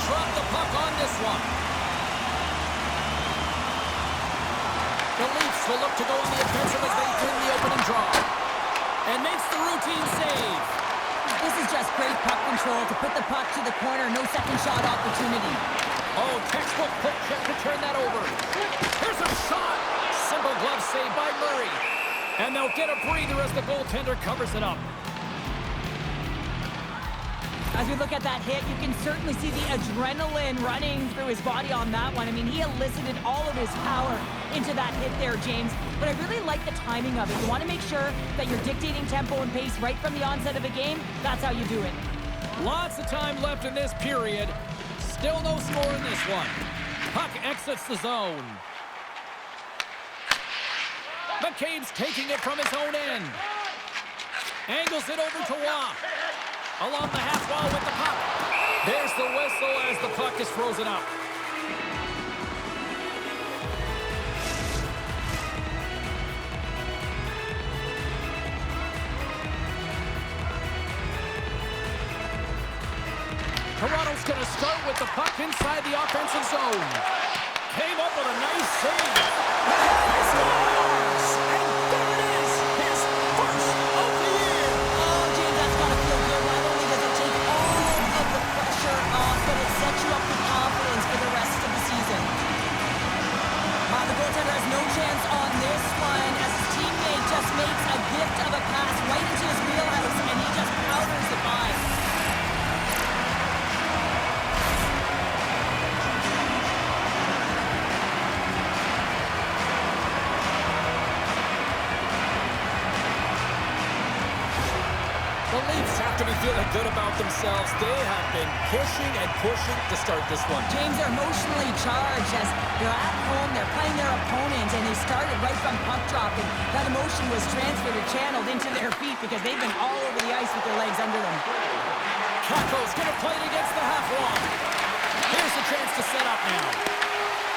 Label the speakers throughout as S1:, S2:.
S1: drop the puck on this one. The Leafs will look to go on the offensive as they win the opening draw. And makes the routine save.
S2: This is just great puck control to put the puck to the corner. No second shot opportunity.
S1: Oh, textbook poke check to turn that over. Here's a shot. Simple glove save by Murray. And they'll get a breather as the goaltender covers it up.
S2: As we look at that hit, you can certainly see the adrenaline running through his body on that one. I mean, he elicited all of his power into that hit there, James. But I really like the timing of it. You want to make sure that you're dictating tempo and pace right from the onset of a game. That's how you do it.
S1: Lots of time left in this period. Still no score in this one. Puck exits the zone. McCabe's taking it from his own end. Angles it over to Waugh. Along the half wall with the puck. There's the whistle as the puck is frozen up. Toronto's going to start with the puck inside the offensive zone. Came up with a nice save. Scores! And there it is! His first of the year!
S2: Oh, James, that's got to feel good. Not only does it take all of the pressure off, but it sets you up with confidence for the rest of the season. The goaltender has no chance on this one as his teammate just makes a gift of a pass right into his wheelhouse, and he just powders the by.
S1: The Leafs have to be feeling good about themselves. They have been pushing and pushing to start this one.
S2: James, they're emotionally charged as they're at home, they're playing their opponent, and they started right from puck dropping. That emotion was transferred or channeled into their feet because they've been all over the ice with their legs under them.
S1: Kakko's going to play it against the half wall. Here's a chance to set up now.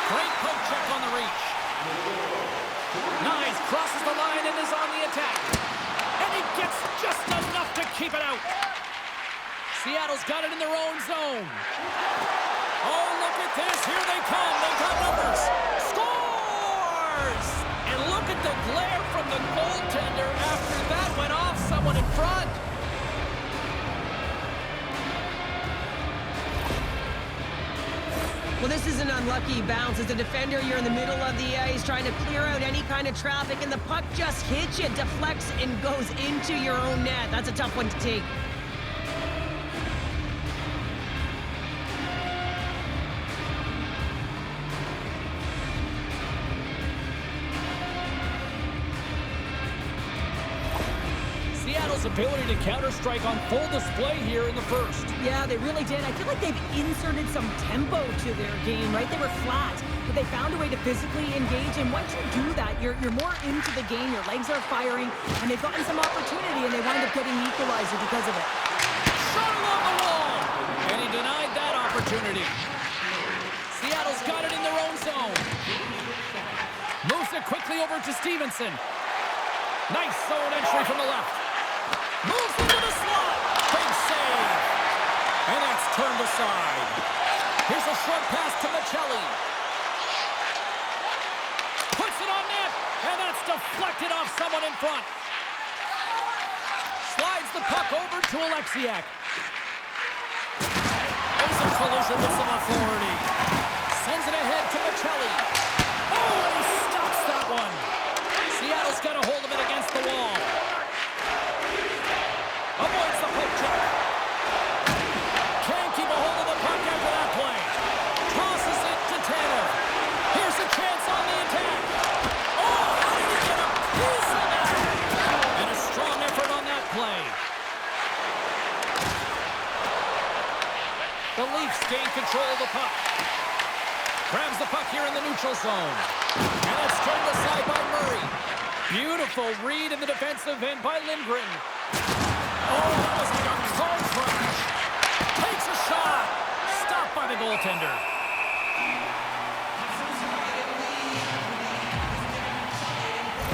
S1: Great poke check on the reach. Nice, crosses the line and is on the attack. And he gets just enough to keep it out. Seattle's got it in their own zone. Oh, look at this. Here they come. They got numbers. Scores! And look at the glare from the goaltender after that went off someone in front.
S2: Well, this is an unlucky bounce. As a defender, you're in the middle of the ice trying to clear out any kind of traffic, and the puck just hits you, deflects, and goes into your own net. That's a tough one to take.
S1: Seattle's ability to counter-strike on full display here in the first.
S2: Yeah, they really did. I feel like they've inserted some tempo to their game, right? They were flat, but they found a way to physically engage, and once you do that, you're more into the game. Your legs are firing, and they've gotten some opportunity, and they wind up getting the equalizer because of it.
S1: Shot along the wall, and he denied that opportunity. Seattle's got it in their own zone. Moves it quickly over to Stevenson. Nice zone entry from the left. Moves into the slot. Big save. And that's turned aside. Here's a short pass to Chel. Puts it on net. And that's deflected off someone in front. Slides the puck over to Alexiak. There's a collision with some authority. Sends it ahead to Chel. Oh, and he stops that one. Seattle's got a hold of it against the wall. Avoids the poke check. Can't keep a hold of the puck after that play. Tosses it to Tanev. Here's a chance on the attack. Oh, how did he get a piece of that? And a strong effort on that play. The Leafs gain control of the puck. Grabs the puck here in the neutral zone. And it's turned aside by Murray. Beautiful read in the defensive end by Lindgren. Oh, that was like a car crash. Takes a shot. Stopped by the goaltender.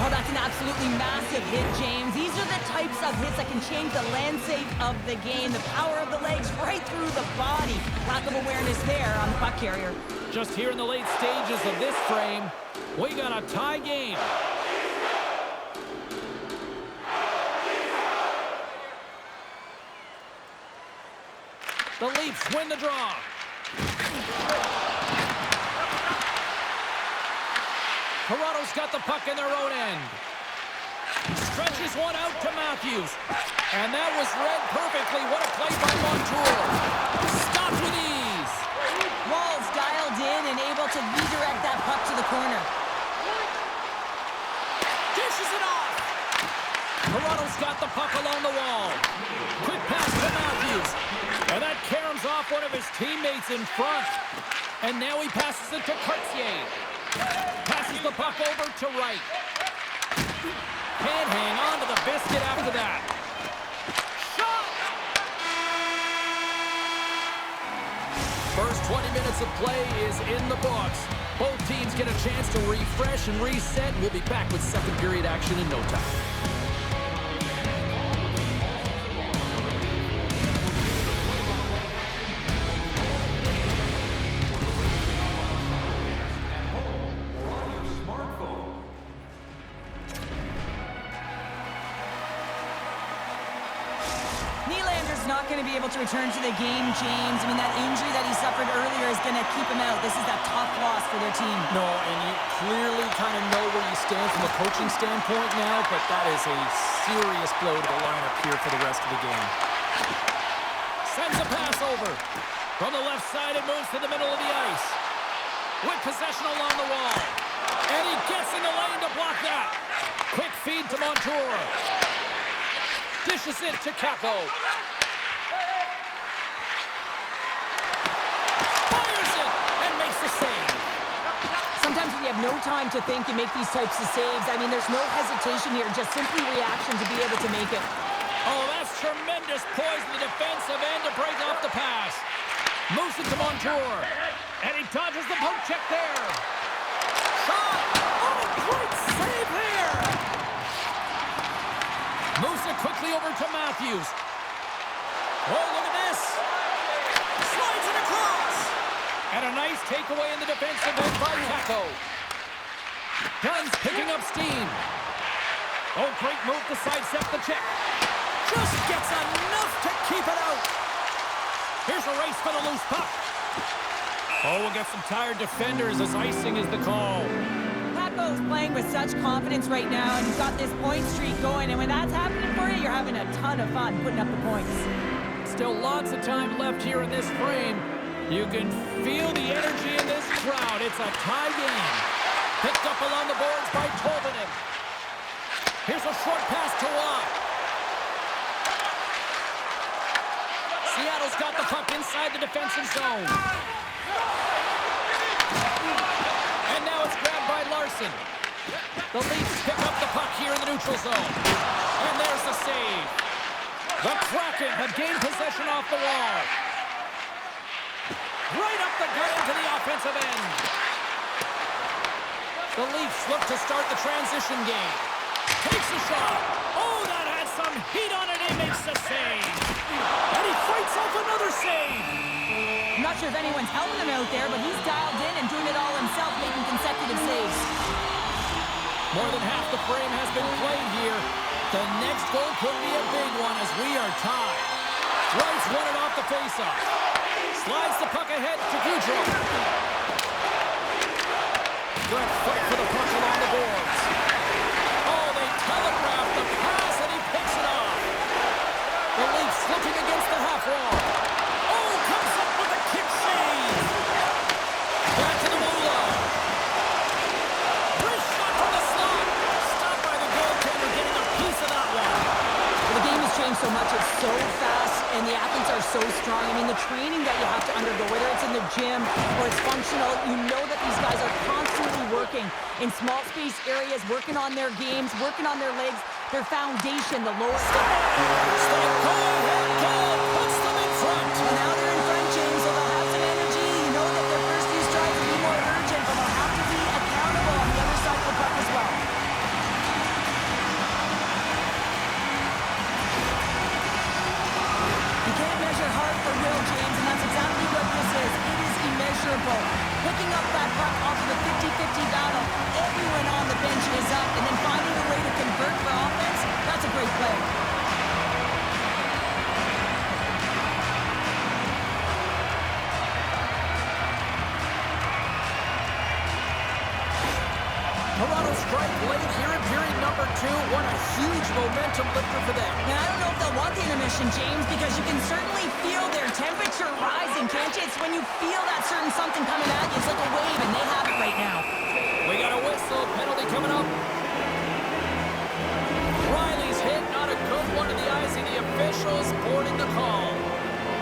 S2: Oh, that's an an absolutely massive hit, James. These are the types of hits that can change the landscape of the game. The power of the legs right through the body. Lack of awareness there on the puck carrier.
S1: Just here in the late stages of this frame, we got a tie game. The Leafs win the draw. Toronto's got the puck in their own end. Stretches one out to Matthews. And that was read perfectly. What a play by Montour. Stopped with ease.
S2: Wall's dialed in and able to redirect that puck to the corner.
S1: Dishes it off. Toronto's got the puck along the wall. Quick pass to Matthews. And that caroms off one of his teammates in front. And now he passes it to Cartier. Passes the puck over to Wright. Can't hang on to the biscuit after that. Shot! First 20 minutes of play is in the books. Both teams get a chance to refresh and reset. We'll be back with second period action in no time.
S2: Not going to be able to return to the game, James. I mean, that injury that he suffered earlier is going to keep him out. This is a tough loss for their team.
S1: No, and you clearly kind of know where you stand from a coaching standpoint now, but that is a serious blow to the lineup here for the rest of the game. Sends a pass over. From the left side, it moves to the middle of the ice. With possession along the wall. And he gets in the lane to block that. Quick feed to Montour. Dishes it to Kako.
S2: Sometimes we have no time to think and make these types of saves. I mean, there's no hesitation here, just simply reaction to be able to make it.
S1: Oh, that's tremendous poise in the defensive end to break off the pass. Moves it to Montour. And he dodges the poke check there. Shot! Oh, great save there! Moves it quickly over to Matthews. Oh, look at this! Slides it across! And a nice takeaway in the defensive end by Kako. Guns picking up steam. Oh, great move to sidestep the check. Just gets enough to keep it out. Here's a race for the loose puck. Oh, we'll get some tired defenders as icing is the call.
S2: Kako's playing with such confidence right now, and he's got this point streak going. And when that's happening for you, you're having a ton of fun putting up the points.
S1: Still lots of time left here in this frame. You can feel the energy in this crowd. It's a tie game. Picked up along the boards by Tolvanen. Here's a short pass to Watt. Seattle's got the puck inside the defensive zone. And now it's grabbed by Larson. The Leafs pick up the puck here in the neutral zone. And there's the save. The Kraken have gained possession off the wall. Right up the gut into the offensive end. The Leafs look to start the transition game. Takes a shot. Oh, that had some heat on it. He makes the save. And he fights off another save.
S2: I'm not sure if anyone's helping him out there, but he's dialed in and doing it all himself, making consecutive saves.
S1: More than half the frame has been played here. The next goal could be a big one as we are tied. Wright's won it off the faceoff. Slides the puck ahead to Goudreau. Good fight for the puck along the boards. Oh, they telegraph the pass and he picks it off. The Leafs looking against the half wall. Oh, comes up with a kick save. Back to the blue line. Wrist shot from the slot. Stopped by the goaltender getting a piece of that one.
S2: The game has changed so much. It's so fast, and the athletes are so strong. I mean, the training that you have to undergo, whether it's in the gym or it's functional, you know that these guys are constantly working in small space areas, working on their games, working on their legs, their foundation, the lower step.
S1: Stop going, head goal, puts them in front.
S2: And now they're in front, James, so they'll have some energy. You know that their first few strides will be more urgent, but they'll have to be accountable on the other side of the puck as well.
S1: two. What a huge momentum lifter for them.
S2: Now, I don't know if they'll want the intermission, James, because you can certainly feel their temperature rising, can't you? It's when you feel that certain something coming at you. It's like a wave, and they have it right now.
S1: We got a whistle. Penalty coming up. Riley's hit. Not a good one to the eyes of the officials. Boarding the call.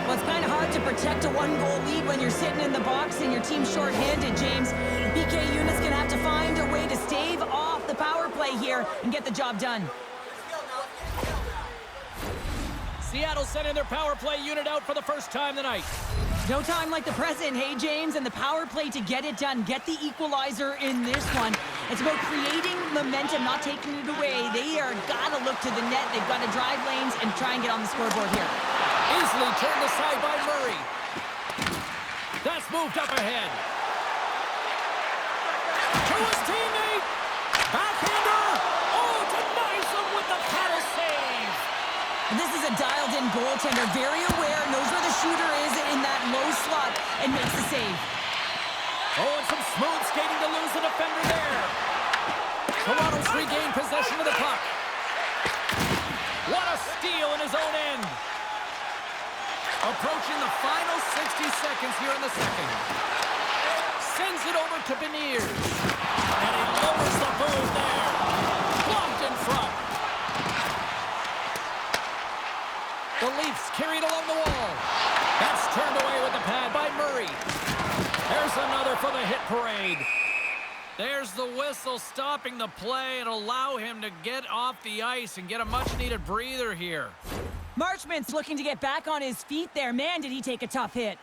S2: Well, it's kind of hard to protect a one-goal lead when you're sitting in the box and your team's short-handed, James. PK unit's going to have to find a way to stave off the power play here and get the job done.
S1: Seattle sending their power play unit out for the first time tonight.
S2: No time like the present, hey, James, and the power play to get it done. Get the equalizer in this one. It's about creating momentum, not taking it away. They are got to look to the net. They've got to drive lanes and try and get on the scoreboard here.
S1: Easily turned aside by Murray. That's moved up ahead. To his teammate. Backhander. Oh, denies him with the paddle save.
S2: This is a dialed-in goaltender. Very aware, knows where the shooter is in that low slot, and makes the save.
S1: Oh, and some smooth skating to lose the defender there. Toronto's regained possession of the puck. What a steal in his own end. Approaching the final 60 seconds here in the second. Sends it over to Beniers. And he lowers the boom there. Blocked in front. The Leafs carried along the wall. That's turned away with the pad by Murray. There's another for the hit parade. There's the whistle stopping the play and allow him to get off the ice and get a much-needed breather here.
S2: Marchment's looking to get back on his feet there. Man, did he take a tough hit.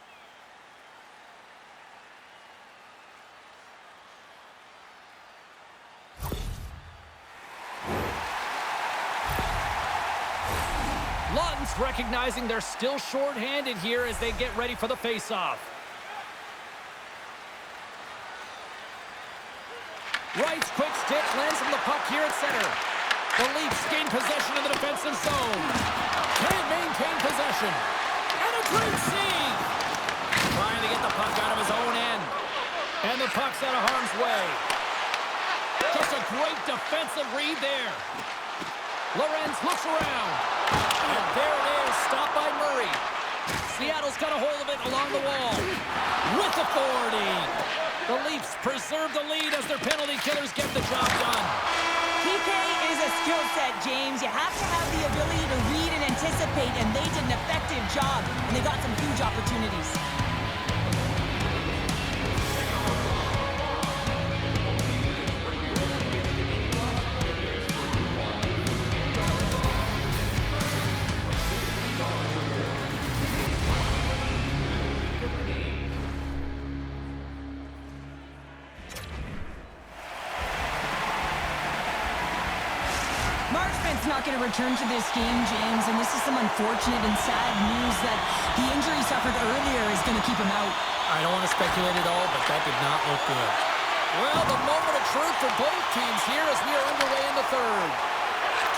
S1: Lawton's recognizing they're still short-handed here as they get ready for the face-off. Wright's quick stick lands him the puck here at center. The Leafs gain possession of the defensive zone. Can't maintain possession. And a great save. Trying to get the puck out of his own end. And the puck's out of harm's way. Just a great defensive read there. Lorenz looks around. And there it is, stopped by Murray. Seattle's got a hold of it along the wall. With authority. The Leafs preserve the lead as their penalty killers get the job done.
S2: PK is a skill set, James. You have to have the ability to read and anticipate, and they did an effective job, and they got some huge opportunities. Marchment's not going to return to this game, James, and this is some unfortunate and sad news that the injury he suffered earlier is going to keep him out.
S1: I don't want to speculate at all, but that did not look good. Well, the moment of truth for both teams here as we are underway in the third.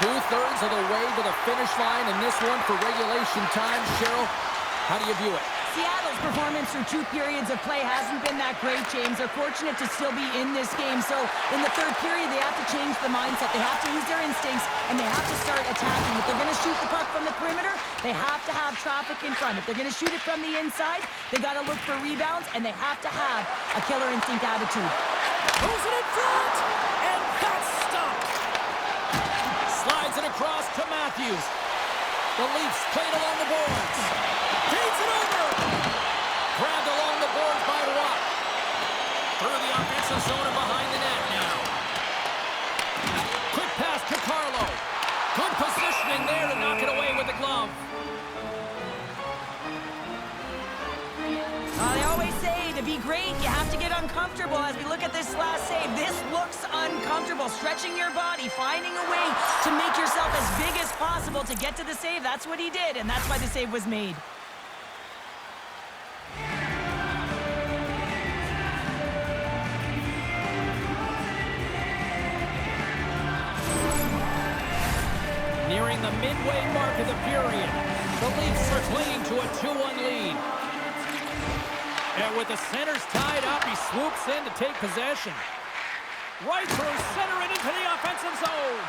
S1: 2/3 of the way to the finish line in this one for regulation time. Cheryl, how do you view it?
S2: Seattle's performance through 2 periods of play hasn't been that great, James. They're fortunate to still be in this game. So in the third period, they have to change the mindset. They have to use their instincts, and they have to start attacking. If they're going to shoot the puck from the perimeter, they have to have traffic in front. If they're going to shoot it from the inside, they got to look for rebounds, and they have to have a killer instinct attitude.
S1: Throws it in front, and that's stopped. Slides it across to Matthews. The Leafs played along the boards. Feeds it over. Grabbed along the boards by Watt. Through the offensive zone and behind the net now. Quick pass to Carlo. Good positioning there to knock it away with the glove.
S2: They always say to be great, you have to get uncomfortable. As we look at this last save, this looks uncomfortable. Stretching your body, finding a way to make yourself as big as possible to get to the save. That's what he did, and that's why the save was made.
S1: Nearing the midway mark of the period, the Leafs are clinging to a 2-1 lead. And with the centers tied up, he swoops in to take possession. Right through center and into the offensive zone.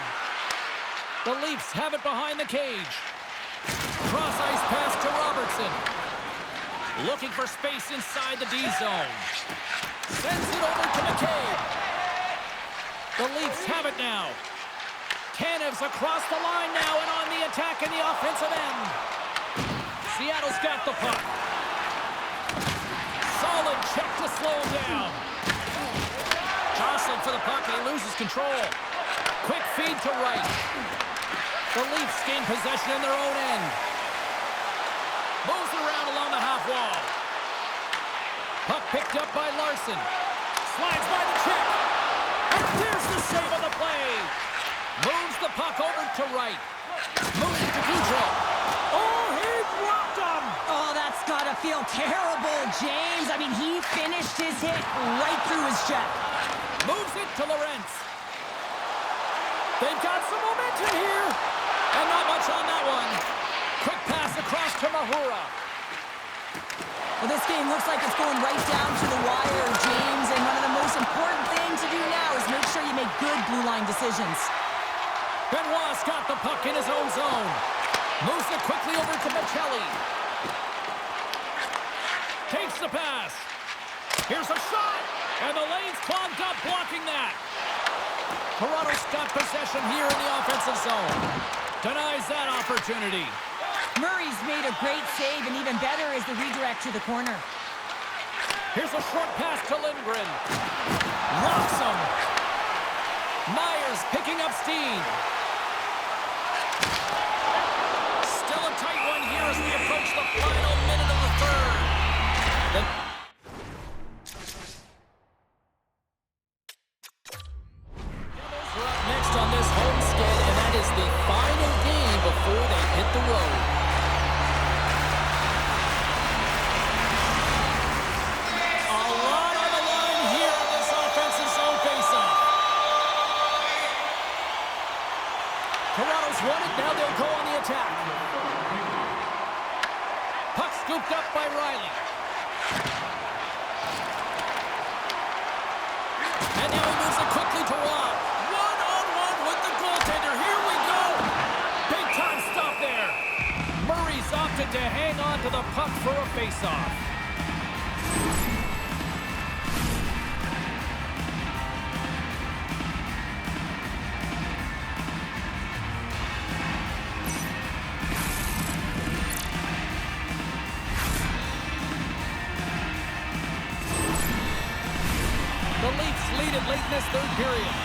S1: The Leafs have it behind the cage. Cross-ice pass to Robertson. Looking for space inside the D zone. Sends it over to McCabe. The Leafs have it now. Tanev's across the line now and on the attack in the offensive end. Seattle's got the puck. Solid check to slow him down. Jostling for the puck and he loses control. Quick feed to right. The Leafs gain possession in their own end. Moves around along the half wall. Puck picked up by Larson. Slides by the check. And there's the save on the play. Moves the puck over to right. Moves it to Gaudreau. Oh, he blocked him.
S2: Oh, that's got to feel terrible, James. I mean, he finished his hit right through his check.
S1: Moves it to Lorentz. They've got some momentum here. And not much on that one. Quick pass across to Mahura.
S2: Well, this game looks like it's going right down to the wire, James. And one of the most important things to do now is make sure you make good blue line decisions.
S1: Benoit's got the puck in his own zone. Moves it quickly over to Michelli. Takes the pass. Here's a shot. And the lane's clogged up blocking that. Toronto's got possession here in the offensive zone. Denies that opportunity.
S2: Murray's made a great save, and even better is the redirect to the corner.
S1: Here's a short pass to Lindgren. Rocks him. Myers picking up steam. Still a tight one here as we approach the final minute of the third. We're up next on this homestand, and that is the final game before they hit the road. A lot on the line here in this offensive zone faceoff. Toronto's won it, now they'll go on the attack. Puck scooped up by Riley. And now he moves it quickly to Rob. One-on-one with the goaltender. Here we go. Big time stop there. Murray's opted to hang on to the puck for a faceoff. The Leafs lead it late in this third period.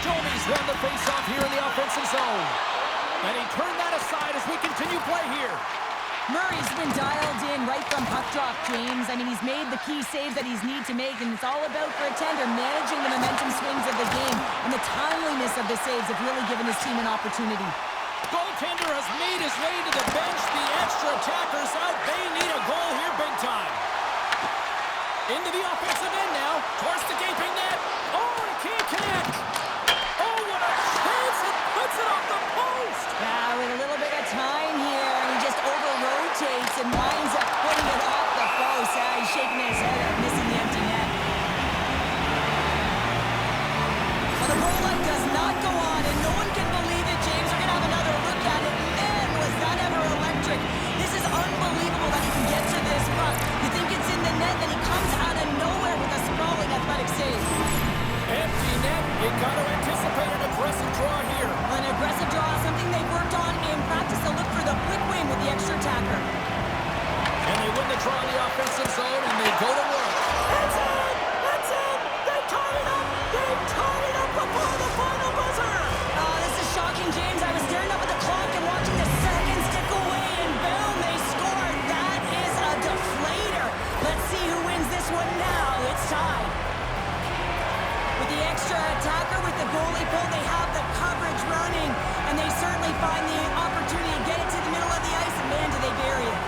S1: Jomi's won the faceoff here in the offensive zone. And he turned that aside as we continue play here.
S2: Murray's been dialed in right from puck drop, James. I mean, he's made the key saves that he's need to make, and it's all about for a tender managing the momentum swings of the game, and the timeliness of the saves have really given his team an opportunity.
S1: Goaltender has made his way to the bench. The extra attackers out. They need a goal here big time. Into the offensive end now. Towards the gaping net. Oh, he can't connect. Oh, what a chance. It puts it off the post.
S2: Yeah, with a little bit of time here, and he just over-rotates and winds up putting it off the post. He's shaking his head at missing the empty net. Well, the goal line does not go on, and no one can believe it, James. We're going to have another look at it. Man, was that ever electric. This is unbelievable that he can get to this puck. You think it's in the net, then he comes out of nowhere with a sprawling athletic save.
S1: Empty net. You got to anticipate an aggressive draw here.
S2: An aggressive draw, something they've worked on in practice. They'll look for the quick win with the extra attacker.
S1: And they win the draw in the offensive zone, and they go to work.
S2: That's it! That's it! They tied it up! They tied it up before the final buzzer! Oh, this is shocking, James. I was staring up at the clock and watching the seconds tick away, and boom, they scored. That is a deflator. Let's see who wins this one now. It's tied. With the extra attacker, with the goalie pull, they have the coverage running, and they certainly find the opportunity to get it to the middle of the ice, and man, do they bury it.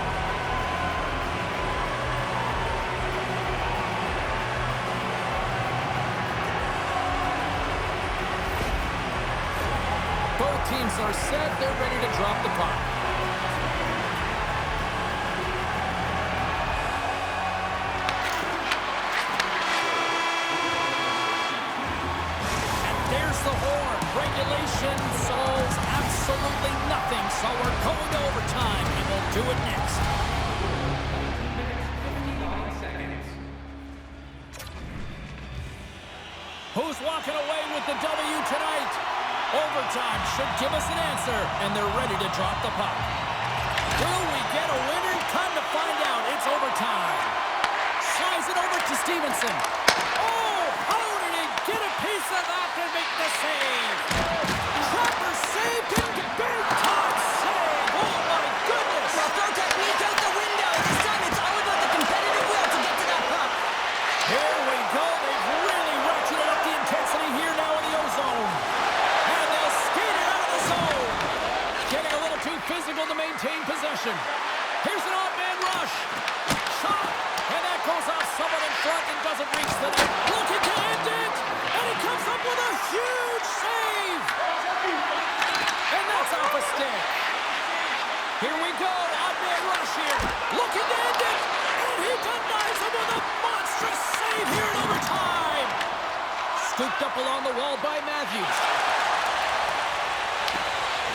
S1: Both teams are set. They're ready to drop the puck. score. Regulation solves absolutely nothing, so we're going to overtime, and we'll do it next. Who's walking away with the W tonight? Overtime should give us an answer, and they're ready to drop the puck. Will we get a winner? Time to find out. It's overtime. Slides it over to Stevenson. Oh, how did he get a piece of that to make the save? Trapper saved it. Big time save. Oh, my goodness.
S2: Well, throw technique out the window. This time it's all about the competitive will to get to that puck.
S1: Here we go. They've really ratcheted up the intensity here now in the O-zone. And they'll skate it out of the zone. Getting a little too physical to maintain possession. Here's an odd man rush. Shot. And that goes off someone in front and doesn't reach the net. Looking to end it. And he comes up with a huge save. And that's off a stick. Here we go. Odd man rush here. Looking to end it. And he denies him with a monstrous save here in overtime. Scooped up along the wall by Matthews.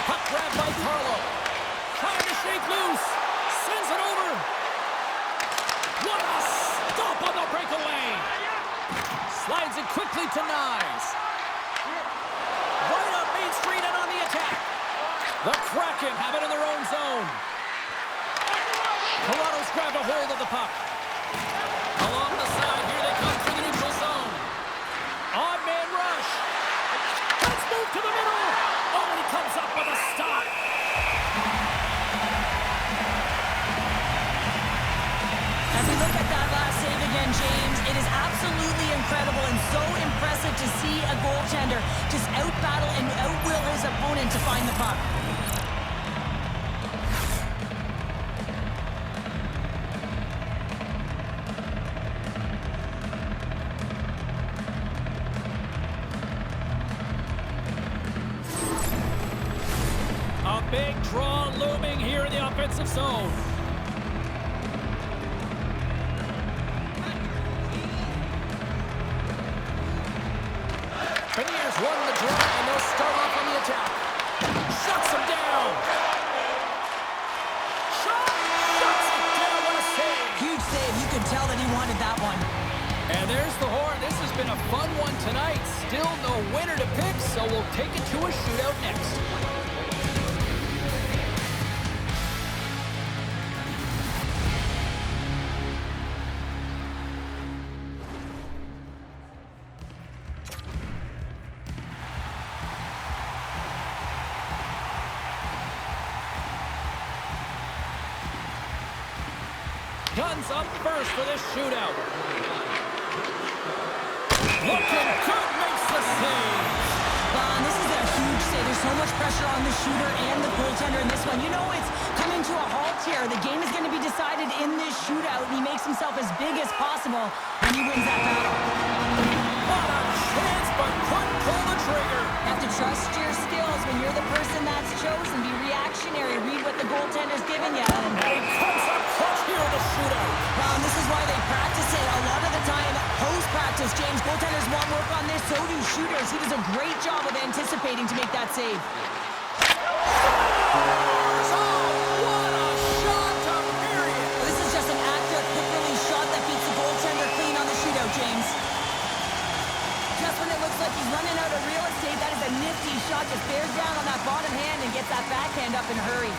S1: Puck grab by Carlo. Trying to shake loose. Sends it over. What a stop on the breakaway. Slides it quickly to Nyes. Right up Main Street and on the attack. The Kraken have it in their own zone. Toronto's grabbed a hold of the puck. Along the side, here they come through the neutral zone. Odd man rush. Let's move to the middle. Oh, and he comes up with a stop.
S2: As we look at that last save again, James, it is absolutely incredible and so impressive to see a goaltender just out-battle and out-will his opponent to find the puck.
S1: A big draw looming here in the offensive zone. Beniers won the draw, and they'll start off on the attack. Shuts him down. Shuts it down. What a save.
S2: Huge save. You could tell that he wanted that one.
S1: And there's the horn. This has been a fun one tonight. Still no winner to pick, so we'll take it to a shootout next. Guns up first for this shootout. Looking good, makes the save.
S2: This is a huge save. There's so much pressure on the shooter and the goaltender in this one. You know it's coming to a halt here. The game is going to be decided in this shootout. He makes himself as big as possible, and he wins that battle.
S1: What a chance, but couldn't pull the trigger.
S2: You have to trust your skills when you're the person that's chosen. Be reactionary. Read what the goaltender's giving you.
S1: And he comes up clutch here in the shootout.
S2: This is why they practice it. A lot of the time, post-practice, James, goaltenders want work on this, so do shooters. He does a great job of anticipating to make that save. This is just an accurate, quick-release shot that beats the goaltender clean on the shootout, James. Just when it looks like he's running out of real estate, that is a nifty shot. Just bears down on that bottom hand and gets that backhand up in a hurry.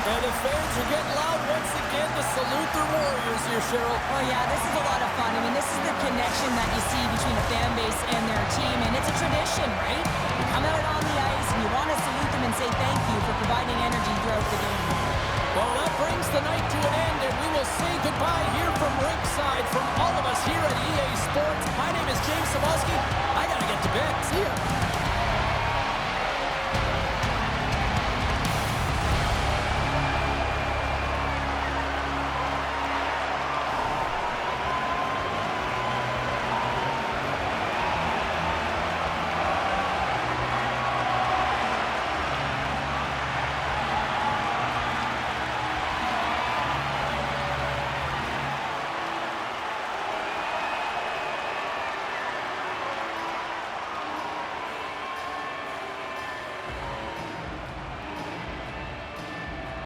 S1: And the fans are getting loud once again to salute their Warriors here, Cheryl.
S2: Oh, yeah, this is a lot of fun. I mean, this is the connection that you see between a fan base and their team, and it's a tradition, right? You come out on the ice, and you want to salute them and say thank you for providing energy throughout the game.
S1: Well, that brings the night to an end, and we will say goodbye here from from all of us here at EA Sports, my name is James Sabalski. I got to get to bed. See ya.